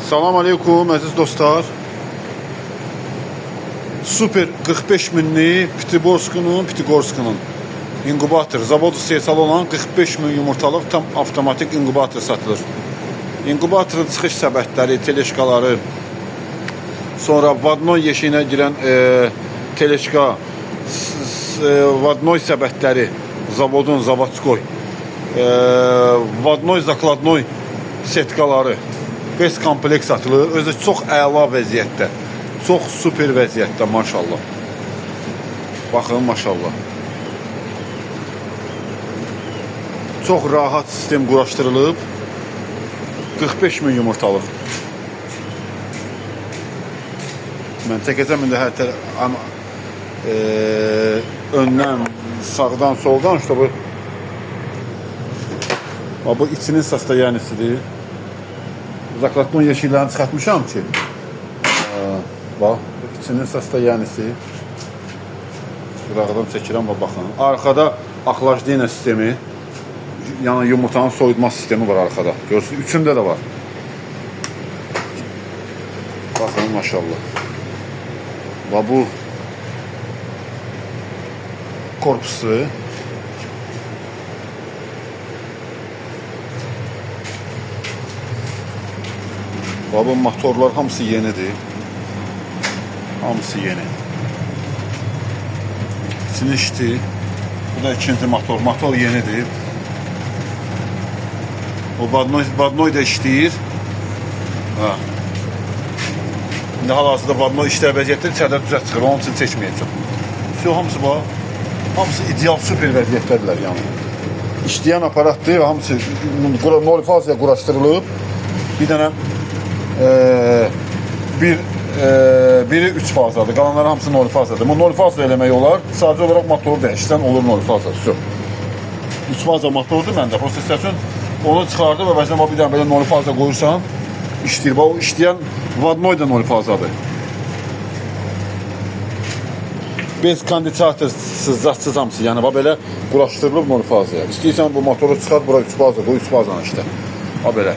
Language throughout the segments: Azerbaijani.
Salam aleykum əziz dostlar. Super 45 minlik Pitigorskunun inkubator zavodu istehsalı olan 45 min yumurtalıq tam avtomatik inkubator satılır. İnkubatorun çıxış səbətləri, teleşkaları, sonra vadnoy yeşiyinə girən teleşka, vadnoy səbətləri, zavodun, zavodskoy, vadnoy, zakladnoy setkaları, bez kompleks satılır. Özü çox əla vəziyyətdə, çox super vəziyyətdə maşallah. Baxın maşallah. Çox rahat sistem quraşdırılıb. 45 min yumurtalıq. Mən çəkəcəm indi hər tərəf, amma öndən, sağdan, soldan işte bu içinin sastoyanisidir. Zakladnoy yeşiklərini çıxartmışam ki. Bax, içinin sastoyanisi. Qırağdan çəkirəm və baxın. Arkada axlajdiya sistemi, yəni yumurtanın soyutma sistemi var arkada. Görürsünüz, üçündə də var. Baxın maşallah. Və bu korpusu. Bu motorlar hamısı yenidir. Hamısı yeni. İçini işti. Bu da ikinci motor. Motor yenidir. O vadnoy da işləyir. İndi hal-hazırda vadnoy işlər vəziyyətdə içəridə düzət çıxır. Onun üçün çəkməyəcəm. Hamısı bax. Hamısı ideal super vəziyyətdədirlər yəni. İşləyən aparatdır. Hamısı nol fazaya quraşdırılıb. Bir dənə biri 3 fazadır. Qalanları hamısı 0 fazadır. Bu 0 faza eləmək olar. Sadəcə olaraq motoru dəyişsən olur 0 faza. 3 faza motordur məndə. Prosesyon onu çıxardı və bəzən bir dənə belə 0 faza qoyursan işləyir. O işləyən vadnoy da 0 fazadır. Bez kondensator sızlatsız hamısı. Yəni belə quraşdırılıb 0 fazaya. İstəyirsən bu motoru çıxart, bura 3 faza qoy, 3 fazanı işte. Belə.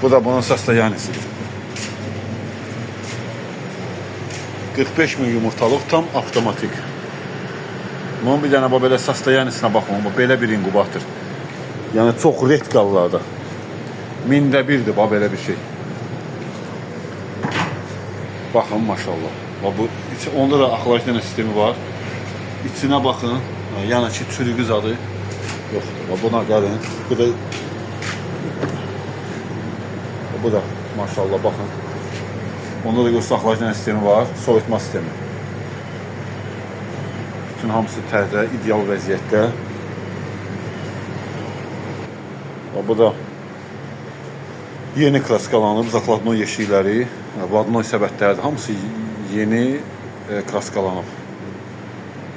Bu da bunun sastoyanisidir. 45 min yumurtalıq tam avtomatik. Bunun bir dənə belə sastoyanisinə baxın. Belə bir inkubator. Yəni çox redkallarda. 1000də birdir belə bir şey. Baxın maşallah. Onda da axlajdiya sistemi var. İçinə baxın. Yəni ki çürüyü zadı yoxdur. Buna gəlin. Bu da maşallah baxın. Onda da saxlayıcı sistemi var, soyutma sistemi. Bütün hamısı təzə, ideal vəziyyətdə. Bu da yeni kraskalanıb, zakladnoy yeşikləri, vadnoy səbətlərdir. Hamısı yeni kraskalanıb.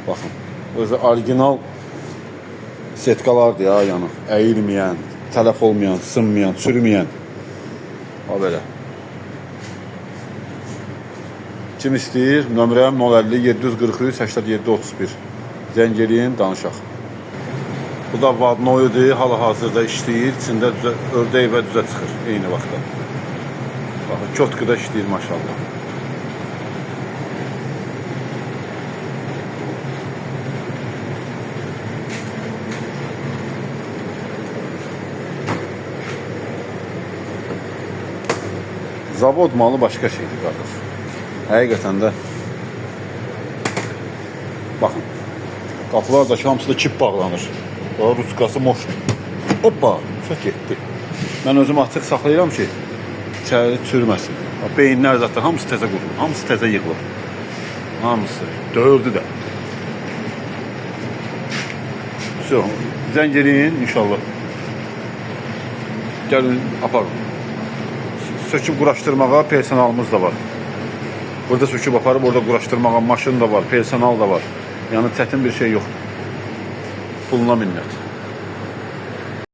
Baxın, özü orijinal setkalardır ya, yəni əyilməyən, tələf olmayan, sınmayan, çürüməyən. Belə. Kim istəyir? Nömrəm 050 743 87 31. Zəng eləyin, danışaq. Bu da vadnoyudur, hal-hazırda işləyir. İçində ördək və düzə çıxır eyni vaxtda. Baxın, kötküdə işləyir maşallah. Zavod malı başqa şeydir qardaş. Həqiqətən də baxın. Qapılar da hamısı da kip bağlanır. Ruskası moşdur. Hoppa, çox getdi. Mən özüm açıq saxlayıram ki, içəri çürüməsin. Beyinlər zaten hamısı təzə qurulur. Hamısı təzə yığılır. Hamısı. Dördü də. Zəng eləyin inşallah. Gəlin, aparın. Söküb quraşdırmağa personalımız da var. Burada söküb aparıb, orada quraşdırmağa maşın da var, personal da var. Yəni çətin bir şey yoxdur. Puluna minnət.